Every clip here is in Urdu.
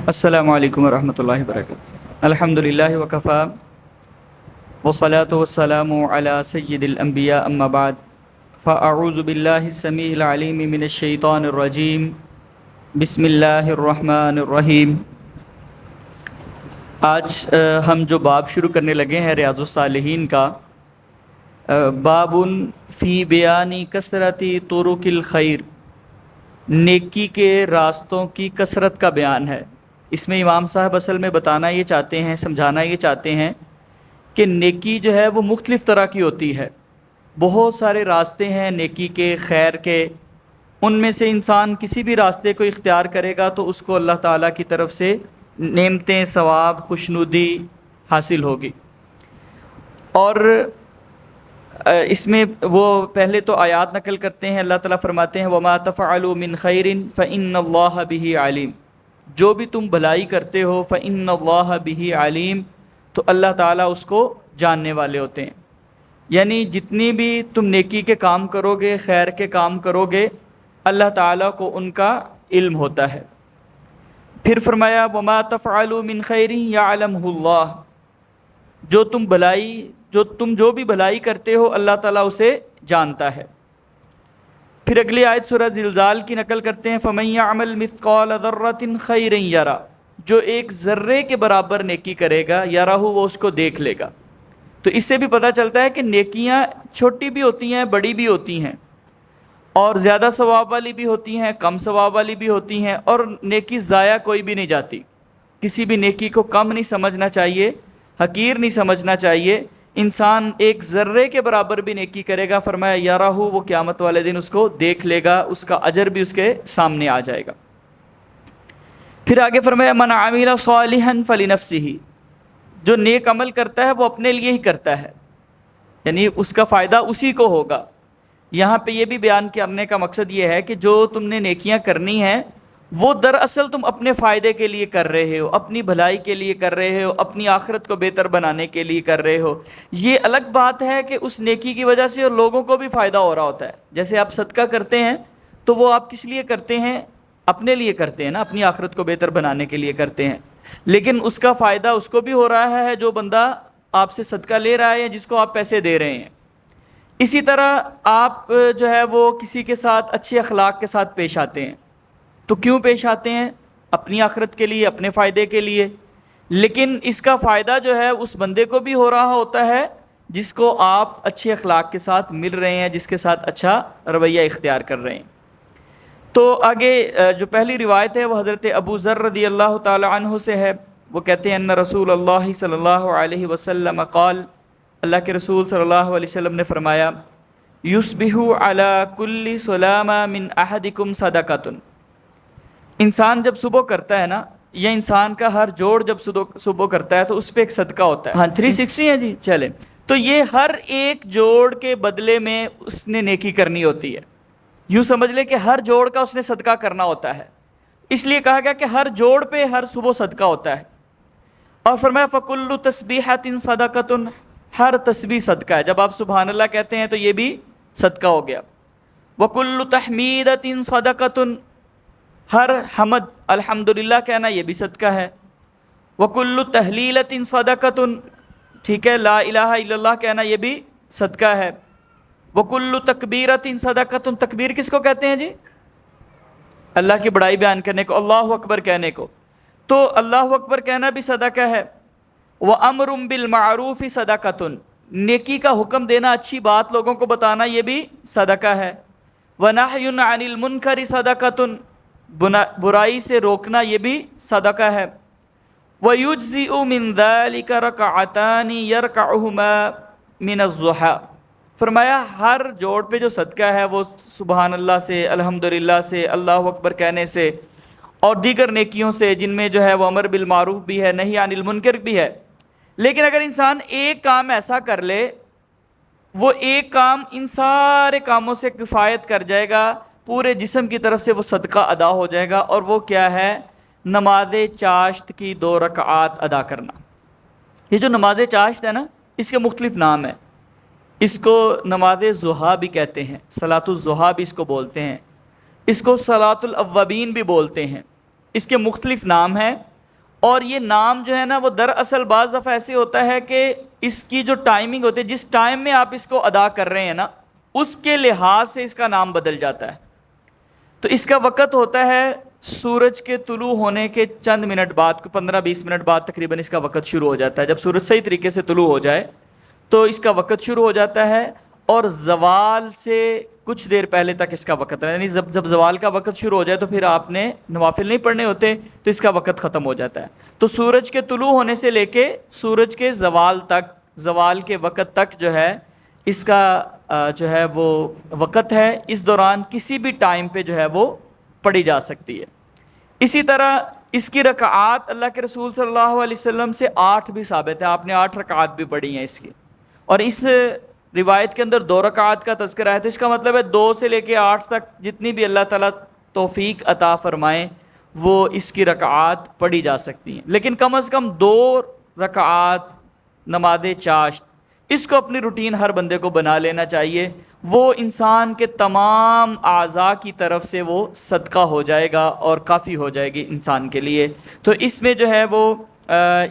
السلام علیکم ورحمۃ اللہ وبرکاتہ۔ الحمد للہ وکفا والصلاة والسلام علی سید الانبیاء اما بعد فاعوذ باللہ السمیع العلیم من الشیطان الرجیم بسم اللہ الرحمن الرحیم۔ آج ہم جو باب شروع کرنے لگے ہیں ریاض الصالحین کا، باب فی بیان کثرت طرق الخیر، نیکی کے راستوں کی کثرت کا بیان ہے۔ اس میں امام صاحب اصل میں بتانا یہ چاہتے ہیں، سمجھانا یہ چاہتے ہیں کہ نیکی جو ہے وہ مختلف طرح کی ہوتی ہے۔ بہت سارے راستے ہیں نیکی کے، خیر کے، ان میں سے انسان کسی بھی راستے کو اختیار کرے گا تو اس کو اللہ تعالیٰ کی طرف سے نعمتیں، ثواب، خوشنودی حاصل ہوگی۔ اور اس میں وہ پہلے تو آیات نقل کرتے ہیں۔ اللہ تعالیٰ فرماتے ہیں وَمَا تَفْعَلُوا مِنْ خَيْرٍ فَإِنَّ اللَّهَ بِهِ عَلِيمٌ، جو بھی تم بھلائی کرتے ہو فَإِنَّ اللَّهَ بِهِ عَلِيمٌ، تو اللہ تعالیٰ اس کو جاننے والے ہوتے ہیں۔ یعنی جتنی بھی تم نیکی کے کام کرو گے، خیر کے کام کرو گے، اللہ تعالیٰ کو ان کا علم ہوتا ہے۔ پھر فرمایا وَمَا تَفْعَلُوا مِنْ خَيْرٍ يَعْلَمْهُ اللَّهُ، تم جو بھی بھلائی کرتے ہو اللہ تعالیٰ اسے جانتا ہے۔ پھر اگلی آیت سورہ زلزال کی نقل کرتے ہیں فَمَن يَعْمَلْ مِثْقَالَ ذَرَّةٍ خَيْرًا يَرَهُ، جو ایک ذرے کے برابر نیکی کرے گا، یَرَهُ، وہ اس کو دیکھ لے گا۔ تو اس سے بھی پتہ چلتا ہے کہ نیکیاں چھوٹی بھی ہوتی ہیں، بڑی بھی ہوتی ہیں، اور زیادہ ثواب والی بھی ہوتی ہیں، کم ثواب والی بھی ہوتی ہیں، اور نیکی ضائع کوئی بھی نہیں جاتی۔ کسی بھی نیکی کو کم نہیں سمجھنا چاہیے، حقیر نہیں سمجھنا چاہیے۔ انسان ایک ذرے کے برابر بھی نیکی کرے گا، فرمایا یراہ، وہ قیامت والے دن اس کو دیکھ لے گا، اس کا اجر بھی اس کے سامنے آ جائے گا۔ پھر آگے فرمایا من عمل صالحا فلنفسہ، جو نیک عمل کرتا ہے وہ اپنے لیے ہی کرتا ہے، یعنی اس کا فائدہ اسی کو ہوگا۔ یہاں پہ یہ بھی بیان کرنے کا مقصد یہ ہے کہ جو تم نے نیکیاں کرنی ہیں وہ دراصل تم اپنے فائدے کے لیے کر رہے ہو، اپنی بھلائی کے لیے کر رہے ہو، اپنی آخرت کو بہتر بنانے کے لیے کر رہے ہو۔ یہ الگ بات ہے کہ اس نیکی کی وجہ سے اور لوگوں کو بھی فائدہ ہو رہا ہوتا ہے۔ جیسے آپ صدقہ کرتے ہیں تو وہ آپ کس لیے کرتے ہیں؟ اپنے لیے کرتے ہیں نا، اپنی آخرت کو بہتر بنانے کے لیے کرتے ہیں، لیکن اس کا فائدہ اس کو بھی ہو رہا ہے جو بندہ آپ سے صدقہ لے رہا ہے یا جس کو آپ پیسے دے رہے ہیں۔ اسی طرح آپ جو ہے وہ کسی کے ساتھ اچھے اخلاق کے ساتھ پیش آتے ہیں تو کیوں پیش آتے ہیں؟ اپنی آخرت کے لیے، اپنے فائدے کے لیے، لیکن اس کا فائدہ جو ہے اس بندے کو بھی ہو رہا ہوتا ہے جس کو آپ اچھے اخلاق کے ساتھ مل رہے ہیں، جس کے ساتھ اچھا رویہ اختیار کر رہے ہیں۔ تو آگے جو پہلی روایت ہے وہ حضرت ابو ذر رضی اللہ تعالی عنہ سے ہے۔ وہ کہتے ہیں ان رسول اللہ صلی اللہ علیہ وسلم قال، اللہ کے رسول صلی اللہ علیہ وسلم نے فرمایا یصبح علی کل سلامہ من احدکم صدقۃ، انسان جب صبح کرتا ہے نا، یا انسان کا ہر جوڑ جب صبح کرتا ہے تو اس پہ ایک صدقہ ہوتا ہے۔ ہاں 360 ہے جی، چلیں، تو یہ ہر ایک جوڑ کے بدلے میں اس نے نیکی کرنی ہوتی ہے۔ یوں سمجھ لے کہ ہر جوڑ کا اس نے صدقہ کرنا ہوتا ہے، اس لیے کہا گیا کہ ہر جوڑ پہ ہر صبح صدقہ ہوتا ہے۔ اور فرمایا فَكُلُّ تَسْبِيحَةٍ صَدَقَةٌ، ہر تسبیح صدقہ ہے۔ جب آپ سبحان اللہ کہتے ہیں تو یہ بھی صدقہ ہو گیا۔ وَكُلُّ تَحْمِيدَةٍ صَدَقَةٌ، ہر حمد الحمدللہ کہنا یہ بھی صدقہ ہے۔ وَكُلُّ تَحْلِيلَةٍ صَدَقَةٌ، ٹھیک ہے، لا الہ الا اللہ کہنا یہ بھی صدقہ ہے۔ وَكُلُّ تَكْبِيرَةٍ صَدَقَةٌ، تکبیر کس کو کہتے ہیں جی؟ اللہ کی بڑائی بیان کرنے کو، اللہ اکبر کہنے کو، تو اللہ اکبر کہنا بھی صدقہ ہے۔ وَأَمْرٌ بِالْمَعْرُوفِ صَدَقَةٌ، نیکی کا حکم دینا، اچھی بات لوگوں کو بتانا یہ بھی صدقہ ہے۔ وَنَحْيٌ عَنِ الْمُنْكَرِ صَدَقَةٌ، برائی سے روکنا یہ بھی صدقہ ہے۔ وَيُجْزِئُ مِنْ ذَلِكَ رَكَعَتَانِ يَرْكَعُهُمَا مِنَ الضُّحَىٰ، فرمایا ہر جوڑ پہ جو صدقہ ہے وہ سبحان اللہ سے، الحمدللہ سے، اللہ اکبر کہنے سے اور دیگر نیکیوں سے، جن میں جو ہے وہ امر بالمعروف بھی ہے، نہی عن المنکر بھی ہے۔ لیکن اگر انسان ایک کام ایسا کر لے، وہ ایک کام ان سارے کاموں سے کفایت کر جائے گا، پورے جسم کی طرف سے وہ صدقہ ادا ہو جائے گا، اور وہ کیا ہے؟ نماز چاشت کی 2 رکعات ادا کرنا۔ یہ جو نماز چاشت ہے نا، اس کے مختلف نام ہیں۔ اس کو نماز ضحیٰ بھی کہتے ہیں، صلاۃ الضحیٰ بھی اس کو بولتے ہیں، اس کو صلاۃ الاوابین بھی بولتے ہیں، اس کے مختلف نام ہیں۔ اور یہ نام جو ہے نا وہ دراصل بعض دفعہ ایسے ہوتا ہے کہ اس کی جو ٹائمنگ ہوتی ہے، جس ٹائم میں آپ اس کو ادا کر رہے ہیں نا اس کے لحاظ سے اس کا نام بدل جاتا ہے۔ تو اس کا وقت ہوتا ہے سورج کے طلوع ہونے کے چند منٹ بعد، 15-20 منٹ بعد تقریباً اس کا وقت شروع ہو جاتا ہے۔ جب سورج صحیح طریقے سے طلوع ہو جائے تو اس کا وقت شروع ہو جاتا ہے، اور زوال سے کچھ دیر پہلے تک اس کا وقت ہے، یعنی جب زوال کا وقت شروع ہو جائے تو پھر آپ نے نوافل نہیں پڑھنے ہوتے، تو اس کا وقت ختم ہو جاتا ہے۔ تو سورج کے طلوع ہونے سے لے کے سورج کے زوال تک، زوال کے وقت تک جو ہے اس کا جو ہے وہ وقت ہے، اس دوران کسی بھی ٹائم پہ جو ہے وہ پڑھی جا سکتی ہے۔ اسی طرح اس کی رکعات اللہ کے رسول صلی اللہ علیہ وسلم سے 8 بھی ثابت ہے، آپ نے 8 رکعات بھی پڑھی ہیں اس کی، اور اس روایت کے اندر 2 رکعات کا تذکرہ ہے، تو اس کا مطلب ہے 2 سے لے کے 8 تک جتنی بھی اللہ تعالیٰ توفیق عطا فرمائیں وہ اس کی رکعات پڑھی جا سکتی ہیں، لیکن کم از کم 2 رکعات نماز چاشت اس کو اپنی روٹین ہر بندے کو بنا لینا چاہیے۔ وہ انسان کے تمام اعضاء کی طرف سے وہ صدقہ ہو جائے گا اور کافی ہو جائے گی انسان کے لیے۔ تو اس میں جو ہے وہ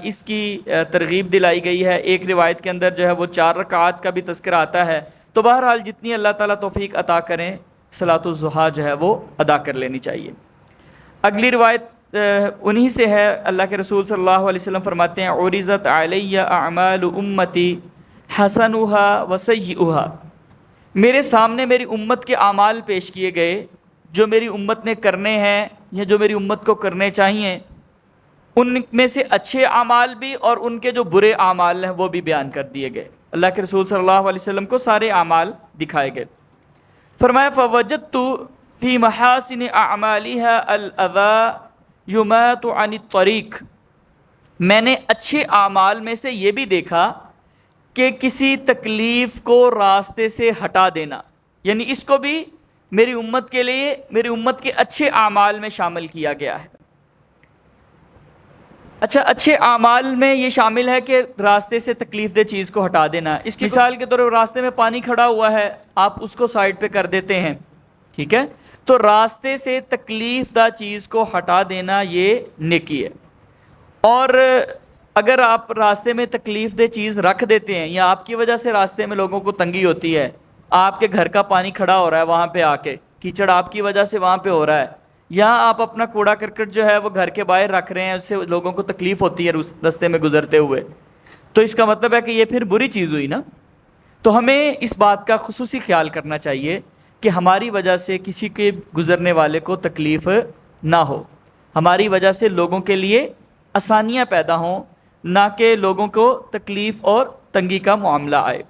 اس کی ترغیب دلائی گئی ہے۔ ایک روایت کے اندر جو ہے وہ 4 رکعات کا بھی تذکرہ آتا ہے۔ تو بہرحال جتنی اللہ تعالیٰ توفیق عطا کریں صلاۃ الضحیٰ جو ہے وہ ادا کر لینی چاہیے۔ اگلی روایت انہی سے ہے، اللہ کے رسول صلی اللہ علیہ وسلم فرماتے ہیں عرضت علی اعمال امتی حسنها وسیئها، میرے سامنے میری امت کے اعمال پیش کیے گئے جو میری امت نے کرنے ہیں یا جو میری امت کو کرنے چاہیے، ان میں سے اچھے اعمال بھی اور ان کے جو برے اعمال ہیں وہ بھی بیان کر دیے گئے۔ اللہ کے رسول صلی اللہ علیہ وسلم کو سارے اعمال دکھائے گئے۔ فرمایا فوجدت فی محاسن اعمالها الاذى یمات عن الطریق، میں نے اچھے اعمال میں سے یہ بھی دیکھا کہ کسی تکلیف کو راستے سے ہٹا دینا، یعنی اس کو بھی میری امت کے لیے، میری امت کے اچھے اعمال میں شامل کیا گیا ہے۔ اچھا، اچھے اعمال میں یہ شامل ہے کہ راستے سے تکلیف دہ چیز کو ہٹا دینا۔ اس کی مثال کے طور پر راستے میں پانی کھڑا ہوا ہے، آپ اس کو سائڈ پہ کر دیتے ہیں، ٹھیک ہے، تو راستے سے تکلیف دہ چیز کو ہٹا دینا یہ نیکی ہے۔ اور اگر آپ راستے میں تکلیف دہ چیز رکھ دیتے ہیں یا آپ کی وجہ سے راستے میں لوگوں کو تنگی ہوتی ہے، آپ کے گھر کا پانی کھڑا ہو رہا ہے وہاں پہ آ کے، کیچڑ آپ کی وجہ سے وہاں پہ ہو رہا ہے، یا آپ اپنا کوڑا کرکٹ جو ہے وہ گھر کے باہر رکھ رہے ہیں، اس سے لوگوں کو تکلیف ہوتی ہے راستے میں گزرتے ہوئے، تو اس کا مطلب ہے کہ یہ پھر بری چیز ہوئی نا۔ تو ہمیں اس بات کا خصوصی خیال کرنا چاہیے کہ ہماری وجہ سے کسی کے گزرنے والے کو تکلیف نہ ہو، ہماری وجہ سے لوگوں کے لیے آسانیاں پیدا ہوں، نہ کہ لوگوں کو تکلیف اور تنگی کا معاملہ آئے۔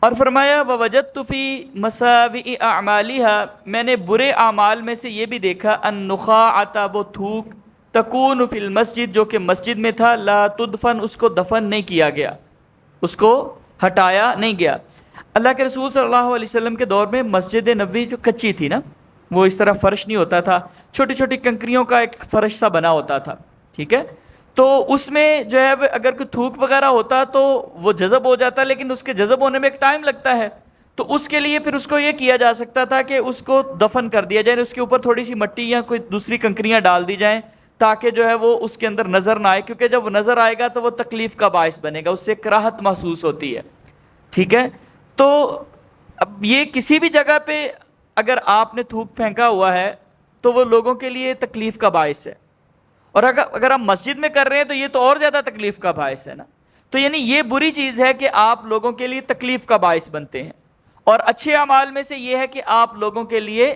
اور فرمایا ووجدت فی مساوئ اعمالها، میں نے برے اعمال میں سے یہ بھی دیکھا النخاعۃ، وہ تھوک، تکون فی المسجد، جو کہ مسجد میں تھا، لا تدفن، اس کو دفن نہیں کیا گیا، اس کو ہٹایا نہیں گیا۔ اللہ کے رسول صلی اللہ علیہ وسلم کے دور میں مسجد نبوی جو کچی تھی نا، وہ اس طرح فرش نہیں ہوتا تھا، چھوٹی چھوٹی کنکریوں کا ایک فرش سا بنا ہوتا تھا، ٹھیک ہے، تو اس میں جو ہے اگر کوئی تھوک وغیرہ ہوتا تو وہ جذب ہو جاتا، لیکن اس کے جذب ہونے میں ایک ٹائم لگتا ہے، تو اس کے لیے پھر اس کو یہ کیا جا سکتا تھا کہ اس کو دفن کر دیا جائے، اس کے اوپر تھوڑی سی مٹی یا کوئی دوسری کنکریاں ڈال دی جائیں تاکہ جو ہے وہ اس کے اندر نظر نہ آئے، کیونکہ جب وہ نظر آئے گا تو وہ تکلیف کا باعث بنے گا، اس سے کراہت محسوس ہوتی ہے، ٹھیک ہے۔ تو اب یہ کسی بھی جگہ پہ اگر آپ نے تھوک پھینکا ہوا ہے تو وہ لوگوں کے لیے تکلیف کا باعث ہے، اور اگر آپ مسجد میں کر رہے ہیں تو یہ تو اور زیادہ تکلیف کا باعث ہے نا۔ تو یعنی یہ بری چیز ہے کہ آپ لوگوں کے لیے تکلیف کا باعث بنتے ہیں، اور اچھے اعمال میں سے یہ ہے کہ آپ لوگوں کے لیے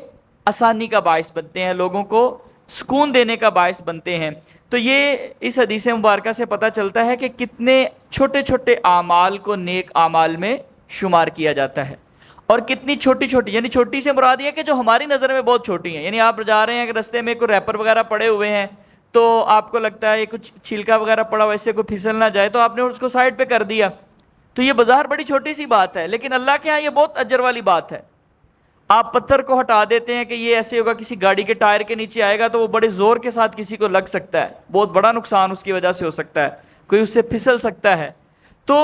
آسانی کا باعث بنتے ہیں، لوگوں کو سکون دینے کا باعث بنتے ہیں۔ تو یہ اس حدیث مبارکہ سے پتہ چلتا ہے کہ کتنے چھوٹے چھوٹے اعمال کو نیک اعمال میں شمار کیا جاتا ہے، اور کتنی چھوٹی چھوٹی، یعنی چھوٹی سے مراد یہ کہ جو ہماری نظر میں بہت چھوٹی ہیں، یعنی آپ جا رہے ہیں کہ رستے میں کوئی ریپر وغیرہ پڑے ہوئے ہیں تو آپ کو لگتا ہے کچھ چھلکا وغیرہ پڑا ہوا، اس سے کوئی پھسل نہ جائے، تو آپ نے اس کو سائڈ پہ کر دیا، تو یہ بظاہر بڑی چھوٹی سی بات ہے، لیکن اللہ کے ہاں یہ بہت اجر والی بات ہے۔ آپ پتھر کو ہٹا دیتے ہیں کہ یہ ایسے ہوگا، کسی گاڑی کے ٹائر کے نیچے آئے گا تو وہ بڑے زور کے ساتھ کسی کو لگ سکتا ہے، بہت بڑا نقصان اس کی وجہ سے ہو سکتا ہے، کوئی اس سے پھسل سکتا ہے، تو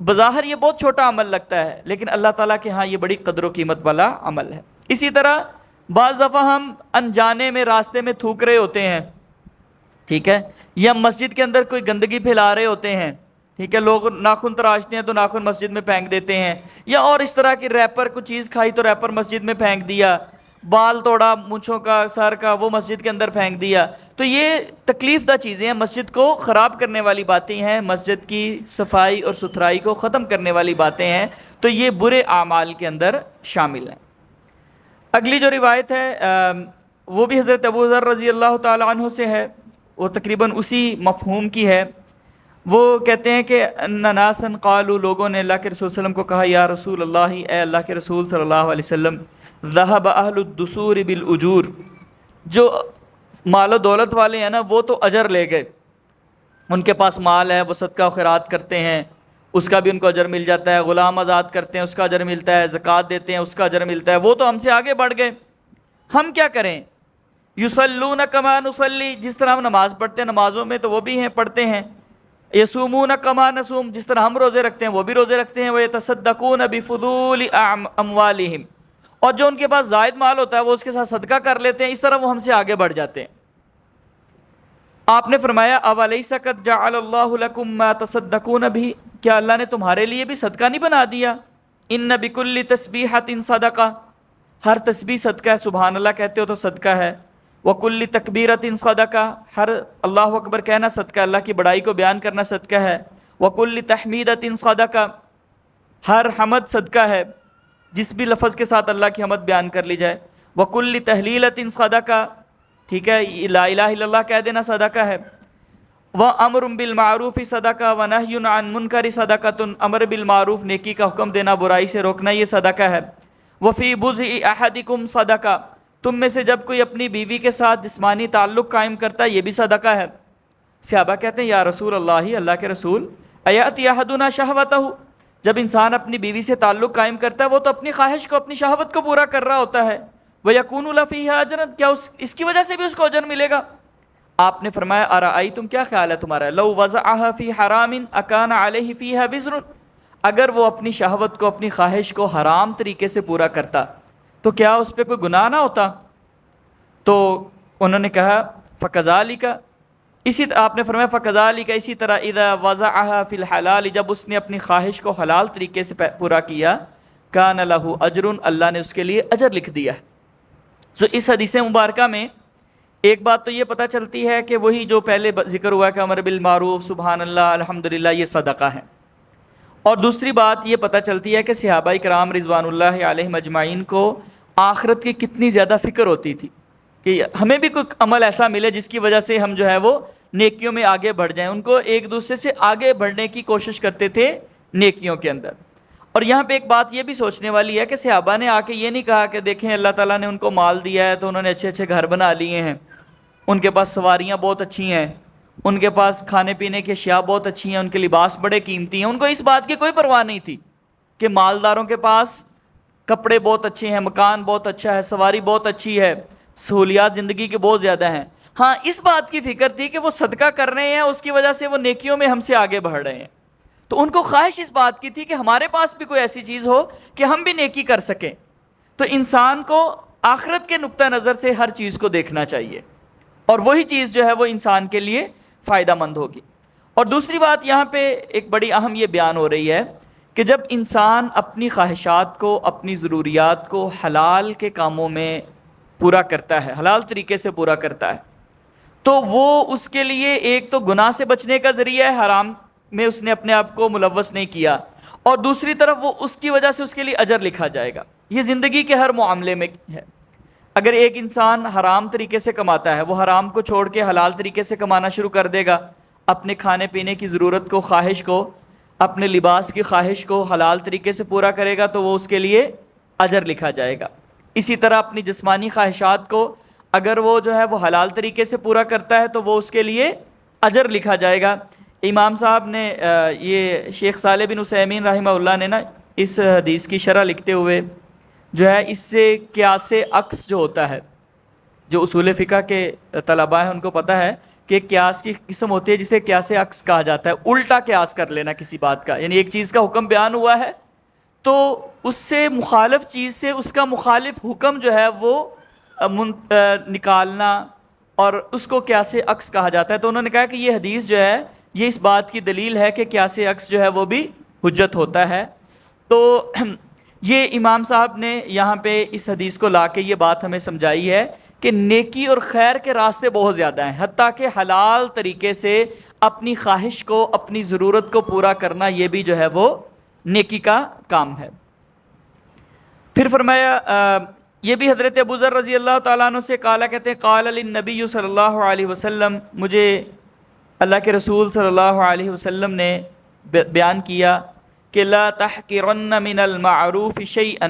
بظاہر یہ بہت چھوٹا عمل لگتا ہے، لیکن اللہ تعالیٰ کے ہاں یہ بڑی قدر و قیمت والا عمل ہے۔ اسی طرح بعض دفعہ ہم انجانے میں راستے میں تھوک رہے ہوتے ہیں، ٹھیک ہے، یا مسجد کے اندر کوئی گندگی پھیلا رہے ہوتے ہیں، ٹھیک ہے، لوگ ناخن تراشتے ہیں تو ناخن مسجد میں پھینک دیتے ہیں، یا اور اس طرح کی ریپر کو چیز کھائی تو ریپر مسجد میں پھینک دیا، بال توڑا مونچھوں کا سر کا وہ مسجد کے اندر پھینک دیا، تو یہ تکلیف دہ چیزیں ہیں، مسجد کو خراب کرنے والی باتیں ہیں، مسجد کی صفائی اور ستھرائی کو ختم کرنے والی باتیں ہیں، تو یہ برے اعمال کے اندر شامل ہیں۔ اگلی جو روایت ہے وہ بھی حضرت ابو ذر رضی اللہ تعالی عنہ سے ہے، وہ تقریباً اسی مفہوم کی ہے۔ وہ کہتے ہیں کہ ان ناسن قالوا، لوگوں نے اللہ کے رسول صلی اللہ علیہ وسلم کو کہا، یا رسول اللہ، اے اللہ کے رسول صلی اللہ علیہ وسلم، ذهب اہل الدثور بالاجور، جو مال و دولت والے ہیں نا وہ تو اجر لے گئے، ان کے پاس مال ہے، وہ صدقہ و خیرات کرتے ہیں، اس کا بھی ان کو اجر مل جاتا ہے، غلام آزاد کرتے ہیں اس کا اجر ملتا ہے، زکوٰۃ دیتے ہیں اس کا اجر ملتا ہے، وہ تو ہم سے آگے بڑھ گئے، ہم کیا کریں؟ یصلون کما نصلی، جس طرح ہم نماز پڑھتے ہیں نمازوں میں تو وہ بھی ہیں پڑھتے ہیں، یصومون کما نصوم، جس طرح ہم روزے رکھتے ہیں وہ بھی روزے رکھتے ہیں، ویتصدقون بفضول اموالہم، اور جو ان کے پاس زائد مال ہوتا ہے وہ اس کے ساتھ صدقہ کر لیتے ہیں، اس طرح وہ ہم سے آگے بڑھ جاتے ہیں۔ آپ نے فرمایا، اولیس قد جعل اللہ لکم ما تصدقون بھی، کیا اللہ نے تمہارے لیے بھی صدقہ نہیں بنا دیا؟ ان بکل تسبیحۃ صدقہ، ہر تسبیح صدقہ ہے، سبحان اللہ کہتے ہو تو صدقہ ہے، وکل تکبیرۃ صدقہ، ہر اللہ اکبر کہنا صدقہ، اللہ کی بڑائی کو بیان کرنا صدقہ ہے، وکل تحمیدۃ صدقہ، ہر حمد صدقہ ہے، جس بھی لفظ کے ساتھ اللہ کی حمد بیان کر لی جائے، وکل تحلیلۃ صدقہ، ٹھیک ہے، لا الہ الا اللہ کہہ دینا صدقہ ہے، وامر بالمعروف صدقہ ونہی عن منکر صدقۃ، امر بالمعروف نیکی کا حکم دینا، برائی سے روکنا، یہ صدقہ ہے، وفی بضع احدکم صدقہ، تم میں سے جب کوئی اپنی بیوی کے ساتھ جسمانی تعلق قائم کرتا ہے یہ بھی صدقہ ہے۔ صحابہ کہتے ہیں، یا رسول اللہ، اللہ کے رسول، ایاتی احدنا شہوتہ، جب انسان اپنی بیوی سے تعلق قائم کرتا ہے وہ تو اپنی خواہش کو، اپنی شہوت کو پورا کر رہا ہوتا ہے، وَيَكُونُ لَهُ فِيهَا أَجْرٌ، کیا اس کی وجہ سے بھی اس کو اجر ملے گا؟ آپ نے فرمایا، أَرَأَيْتُمْ، کیا خیال ہے تمہارا، لَوْ وَضَعَهَا فِي حَرَامٍ أَكَانَ عَلَيْهِ فِيهَا وِزْرٌ، اگر وہ اپنی شہوت کو، اپنی خواہش کو حرام طریقے سے پورا کرتا تو کیا اس پہ کوئی گناہ نہ ہوتا؟ تو انہوں نے کہا فَكَذَلِكَ، اسی آپ نے فرمایا فَكَذَلِكَ، اسی طرح اِذَا وَضَعَهَا فِي الْحَلَالِ، جب اس نے اپنی خواہش کو حلال طریقے سے پورا کیا، كَانَ لَهُ أَجْرٌ، اللہ نے اس کے لیے اجر لکھ دیا ہے۔ اس حدیث مبارکہ میں ایک بات تو یہ پتہ چلتی ہے کہ وہی جو پہلے ذکر ہوا کہ امر بالمعروف، سبحان اللہ، الحمدللہ، یہ صدقہ ہے، اور دوسری بات یہ پتہ چلتی ہے کہ صحابہ کرام رضوان اللہ علیہم اجمعین کو آخرت کی کتنی زیادہ فکر ہوتی تھی کہ ہمیں بھی کوئی عمل ایسا ملے جس کی وجہ سے ہم جو ہے وہ نیکیوں میں آگے بڑھ جائیں، ان کو ایک دوسرے سے آگے بڑھنے کی کوشش کرتے تھے نیکیوں کے اندر۔ اور یہاں پہ ایک بات یہ بھی سوچنے والی ہے کہ صحابہ نے آ کے یہ نہیں کہا کہ دیکھیں اللہ تعالیٰ نے ان کو مال دیا ہے تو انہوں نے اچھے اچھے گھر بنا لیے ہیں، ان کے پاس سواریاں بہت اچھی ہیں، ان کے پاس کھانے پینے کی اشیاء بہت اچھی ہیں، ان کے لباس بڑے قیمتی ہیں، ان کو اس بات کی کوئی پرواہ نہیں تھی کہ مالداروں کے پاس کپڑے بہت اچھے ہیں، مکان بہت اچھا ہے، سواری بہت اچھی ہے، سہولیات زندگی کے بہت زیادہ ہیں۔ ہاں، اس بات کی فکر تھی کہ وہ صدقہ کر رہے ہیں، اس کی وجہ سے وہ نیکیوں میں ہم سے آگے بڑھ رہے ہیں، تو ان کو خواہش اس بات کی تھی کہ ہمارے پاس بھی کوئی ایسی چیز ہو کہ ہم بھی نیکی کر سکیں۔ تو انسان کو آخرت کے نقطہ نظر سے ہر چیز کو دیکھنا چاہیے، اور وہی چیز جو ہے وہ انسان کے لیے فائدہ مند ہوگی۔ اور دوسری بات یہاں پہ ایک بڑی اہم یہ بیان ہو رہی ہے کہ جب انسان اپنی خواہشات کو، اپنی ضروریات کو حلال کے کاموں میں پورا کرتا ہے، حلال طریقے سے پورا کرتا ہے، تو وہ اس کے لیے ایک تو گناہ سے بچنے کا ذریعہ ہے، حرام میں اس نے اپنے آپ کو ملوث نہیں کیا، اور دوسری طرف وہ اس کی وجہ سے اس کے لیے اجر لکھا جائے گا۔ یہ زندگی کے ہر معاملے میں ہے۔ اگر ایک انسان حرام طریقے سے کماتا ہے، وہ حرام کو چھوڑ کے حلال طریقے سے کمانا شروع کر دے گا، اپنے کھانے پینے کی ضرورت کو، خواہش کو، اپنے لباس کی خواہش کو حلال طریقے سے پورا کرے گا تو وہ اس کے لیے اجر لکھا جائے گا۔ اسی طرح اپنی جسمانی خواہشات کو اگر وہ جو ہے وہ حلال طریقے سے پورا کرتا ہے تو وہ اس کے لیے اجر لکھا جائے گا۔ امام صاحب نے یہ شیخ صالح بن عثیمین رحمہ اللہ نے نا اس حدیث کی شرح لکھتے ہوئے جو ہے اس سے قیاس عکس جو ہوتا ہے، جو اصول فقہ کے طلباء ہیں ان کو پتہ ہے کہ قیاس کی قسم ہوتی ہے جسے قیاس عکس کہا جاتا ہے، الٹا قیاس کر لینا کسی بات کا، یعنی ایک چیز کا حکم بیان ہوا ہے تو اس سے مخالف چیز سے اس کا مخالف حکم جو ہے وہ نکالنا اور اس کو قیاس عکس کہا جاتا ہے۔ تو انہوں نے کہا کہ یہ حدیث جو ہے یہ اس بات کی دلیل ہے کہ قیاس عکس جو ہے وہ بھی حجت ہوتا ہے۔ تو یہ امام صاحب نے یہاں پہ اس حدیث کو لا کے یہ بات ہمیں سمجھائی ہے کہ نیکی اور خیر کے راستے بہت زیادہ ہیں، حتیٰ کہ حلال طریقے سے اپنی خواہش کو، اپنی ضرورت کو پورا کرنا یہ بھی جو ہے وہ نیکی کا کام ہے۔ پھر فرمایا یہ بھی حضرت ابو ذر رضی اللہ تعالیٰ عنہ سے قال کہتے ہیں قال للنبی صلی اللہ علیہ وسلم، مجھے اللہ کے رسول صلی اللہ علیہ وسلم نے بیان کیا کہ لا تحقرن من المعروف شیئا،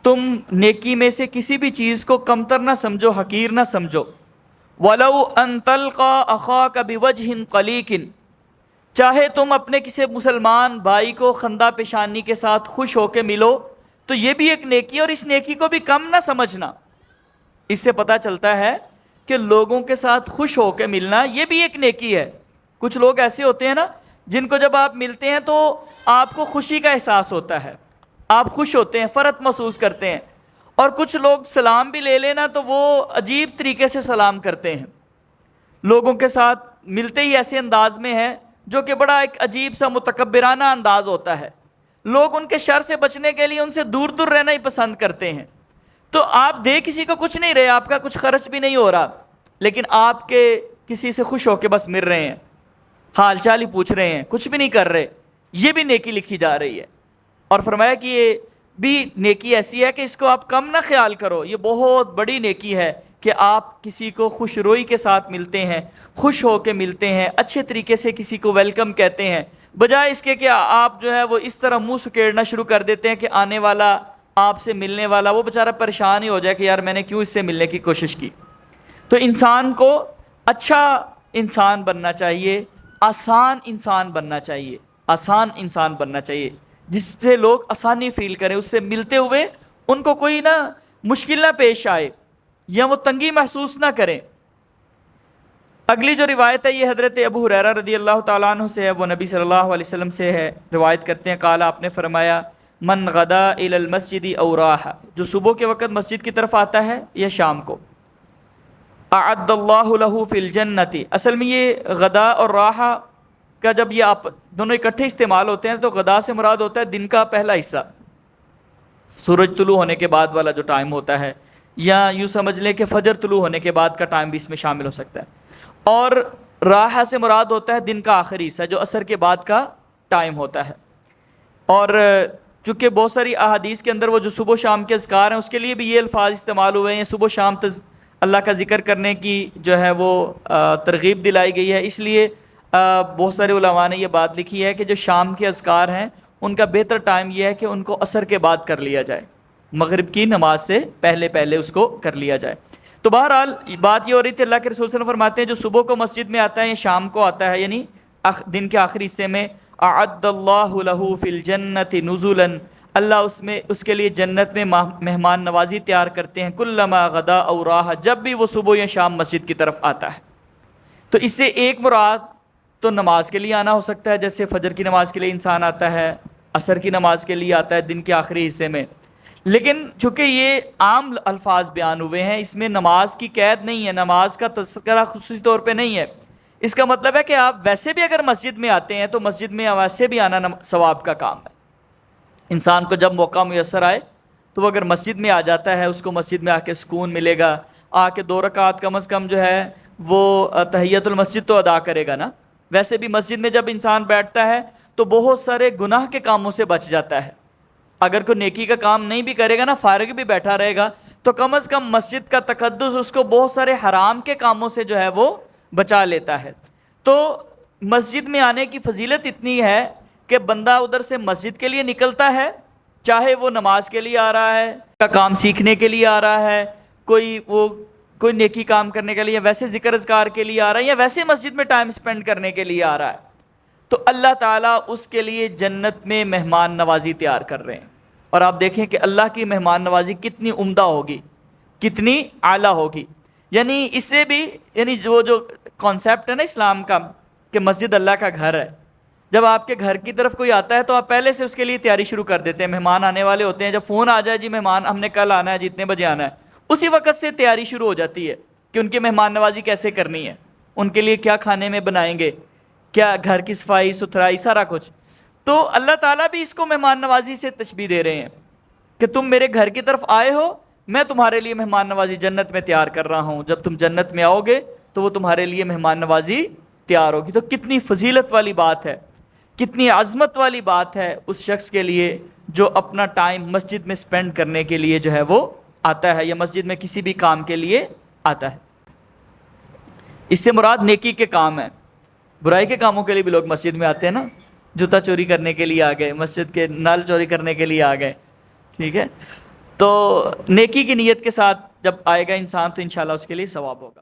تم نیکی میں سے کسی بھی چیز کو کمتر نہ سمجھو، حقیر نہ سمجھو، ولو ان تلقى اخاك بوجه قلیق، چاہے تم اپنے کسی مسلمان بھائی کو خندہ پیشانی کے ساتھ خوش ہو کے ملو تو یہ بھی ایک نیکی، اور اس نیکی کو بھی کم نہ سمجھنا۔ اس سے پتہ چلتا ہے کہ لوگوں کے ساتھ خوش ہو کے ملنا یہ بھی ایک نیکی ہے۔ کچھ لوگ ایسے ہوتے ہیں نا جن کو جب آپ ملتے ہیں تو آپ کو خوشی کا احساس ہوتا ہے، آپ خوش ہوتے ہیں، فرحت محسوس کرتے ہیں، اور کچھ لوگ سلام بھی لے لینا تو وہ عجیب طریقے سے سلام کرتے ہیں، لوگوں کے ساتھ ملتے ہی ایسے انداز میں ہے جو کہ بڑا ایک عجیب سا متکبرانہ انداز ہوتا ہے۔ لوگ ان کے شر سے بچنے کے لیے ان سے دور دور رہنا ہی پسند کرتے ہیں۔ تو آپ دے کسی کو کچھ نہیں رہے، آپ کا کچھ خرچ بھی نہیں ہو رہا، لیکن آپ کے کسی سے خوش ہو کے بس مل رہے ہیں، حال چال ہی پوچھ رہے ہیں، کچھ بھی نہیں کر رہے، یہ بھی نیکی لکھی جا رہی ہے۔ اور فرمایا کہ یہ بھی نیکی ایسی ہے کہ اس کو آپ کم نہ خیال کرو، یہ بہت بڑی نیکی ہے کہ آپ کسی کو خوش روئی کے ساتھ ملتے ہیں، خوش ہو کے ملتے ہیں، اچھے طریقے سے کسی کو ویلکم کہتے ہیں، بجائے اس کے کہ آپ جو ہے وہ اس طرح منہ سکیڑنا شروع کر دیتے ہیں کہ آنے والا، آپ سے ملنے والا وہ بیچارہ پریشان ہی ہو جائے کہ یار میں نے کیوں اس سے ملنے کی کوشش کی۔ تو انسان کو اچھا انسان بننا چاہیے، آسان انسان بننا چاہیے، آسان انسان بننا چاہیے جس سے لوگ آسانی فیل کریں، اس سے ملتے ہوئے ان کو کوئی نہ مشکل نہ پیش آئے یا وہ تنگی محسوس نہ کریں۔ اگلی جو روایت ہے یہ حضرت ابو ہریرہ رضی اللہ تعالیٰ عنہ سے ہے، وہ نبی صلی اللہ علیہ وسلم سے ہے، روایت کرتے ہیں قال، آپ نے فرمایا من غدا الی المسجد او راح، جو صبح کے وقت مسجد کی طرف آتا ہے یا شام کو، اعد اللہ له فی الجنت، اصل میں یہ غدا اور راح کا جب یہ آپ دونوں اکٹھے استعمال ہوتے ہیں تو غدا سے مراد ہوتا ہے دن کا پہلا حصہ، سورج طلوع ہونے کے بعد والا جو ٹائم ہوتا ہے، یا یوں سمجھ لیں کہ فجر طلوع ہونے کے بعد کا ٹائم بھی اس میں شامل ہو سکتا ہے، اور راح سے مراد ہوتا ہے دن کا آخری حصہ جو عصر کے بعد کا ٹائم ہوتا ہے۔ اور چونکہ بہت ساری احادیث کے اندر وہ جو صبح و شام کے اذکار ہیں اس کے لیے بھی یہ الفاظ استعمال ہوئے ہیں، صبح و شام اللہ کا ذکر کرنے کی جو ہے وہ ترغیب دلائی گئی ہے، اس لیے بہت سارے علماء نے یہ بات لکھی ہے کہ جو شام کے اذکار ہیں ان کا بہتر ٹائم یہ ہے کہ ان کو عصر کے بعد کر لیا جائے، مغرب کی نماز سے پہلے اس کو کر لیا جائے۔ تو بہرحال بات یہ ہو رہی تھی، اللہ کے رسول صلی اللہ علیہ وسلم فرماتے ہیں جو صبح کو مسجد میں آتا ہے یا شام کو آتا ہے، یعنی دن کے آخری حصے میں، اعد اللہ له فی الجنت نزلا، اللہ اس کے لیے جنت میں مہمان نوازی تیار کرتے ہیں، کلما غدا او راح، جب بھی وہ صبح یا شام مسجد کی طرف آتا ہے۔ تو اس سے ایک مراد تو نماز کے لیے آنا ہو سکتا ہے، جیسے فجر کی نماز کے لیے انسان آتا ہے، عصر کی نماز کے لیے آتا ہے دن کے آخری حصے میں، لیکن چونکہ یہ عام الفاظ بیان ہوئے ہیں، اس میں نماز کی قید نہیں ہے، نماز کا تذکرہ خصوصی طور پہ نہیں ہے۔ اس کا مطلب ہے کہ آپ ویسے بھی اگر مسجد میں آتے ہیں تو مسجد میں ویسے بھی آنا ثواب کا کام ہے۔ انسان کو جب موقع میسر آئے تو وہ اگر مسجد میں آ جاتا ہے، اس کو مسجد میں آ کے سکون ملے گا، آ کے 2 رکعت کم از کم جو ہے وہ تحیۃ المسجد تو ادا کرے گا نا۔ ویسے بھی مسجد میں جب انسان بیٹھتا ہے تو بہت سارے گناہ کے کاموں سے بچ جاتا ہے، اگر کوئی نیکی کا کام نہیں بھی کرے گا نا، فارغ بھی بیٹھا رہے گا تو کم از کم مسجد کا تقدس اس کو بہت سارے حرام کے کاموں سے جو ہے وہ بچا لیتا ہے۔ تو مسجد میں آنے کی فضیلت اتنی ہے کہ بندہ ادھر سے مسجد کے لیے نکلتا ہے، چاہے وہ نماز کے لیے آ رہا ہے، کا کام سیکھنے کے لیے آ رہا ہے، کوئی نیکی کام کرنے کے لیے، ویسے ذکر اذکار کے لیے آ رہا ہے، یا ویسے مسجد میں ٹائم سپینڈ کرنے کے لیے آ رہا ہے، تو اللہ تعالیٰ اس کے لیے جنت میں مہمان نوازی تیار کر رہے ہیں۔ اور آپ دیکھیں کہ اللہ کی مہمان نوازی کتنی عمدہ ہوگی، کتنی اعلیٰ ہوگی، یعنی اس سے بھی جو کانسیپٹ ہے نا اسلام کا کہ مسجد اللہ کا گھر ہے، جب آپ کے گھر کی طرف کوئی آتا ہے تو آپ پہلے سے اس کے لیے تیاری شروع کر دیتے ہیں، مہمان آنے والے ہوتے ہیں، جب فون آ جائے جی مہمان ہم نے کل آنا ہے جی اتنے بجے آنا ہے، اسی وقت سے تیاری شروع ہو جاتی ہے کہ ان کی مہمان نوازی کیسے کرنی ہے، ان کے لیے کیا کھانے میں بنائیں گے، کیا گھر کی صفائی ستھرائی، سارا کچھ. تو اللہ تعالیٰ بھی اس کو مہمان نوازی سے تشبیہ دے رہے ہیں کہ تم میرے گھر کی طرف آئے ہو، میں تمہارے لیے مہمان نوازی جنت میں تیار کر رہا ہوں. جب تم جنت میں آؤ گے تو وہ تمہارے لیے مہمان نوازی تیار ہوگی. تو کتنی فضیلت والی بات ہے، کتنی عظمت والی بات ہے اس شخص کے لیے جو اپنا ٹائم مسجد میں سپینڈ کرنے کے لیے جو ہے وہ آتا ہے، یا مسجد میں کسی بھی کام کے لیے آتا ہے. اس سے مراد نیکی کے کام ہیں. برائی کے کاموں کے لیے بھی لوگ مسجد میں آتے ہیں نا، جوتا چوری کرنے کے لیے آ گئے، مسجد کے نل چوری کرنے کے لیے آ گئے، ٹھیک ہے. تو نیکی کی نیت کے ساتھ جب آئے گا انسان تو انشاءاللہ اس کے لیے ثواب ہوگا.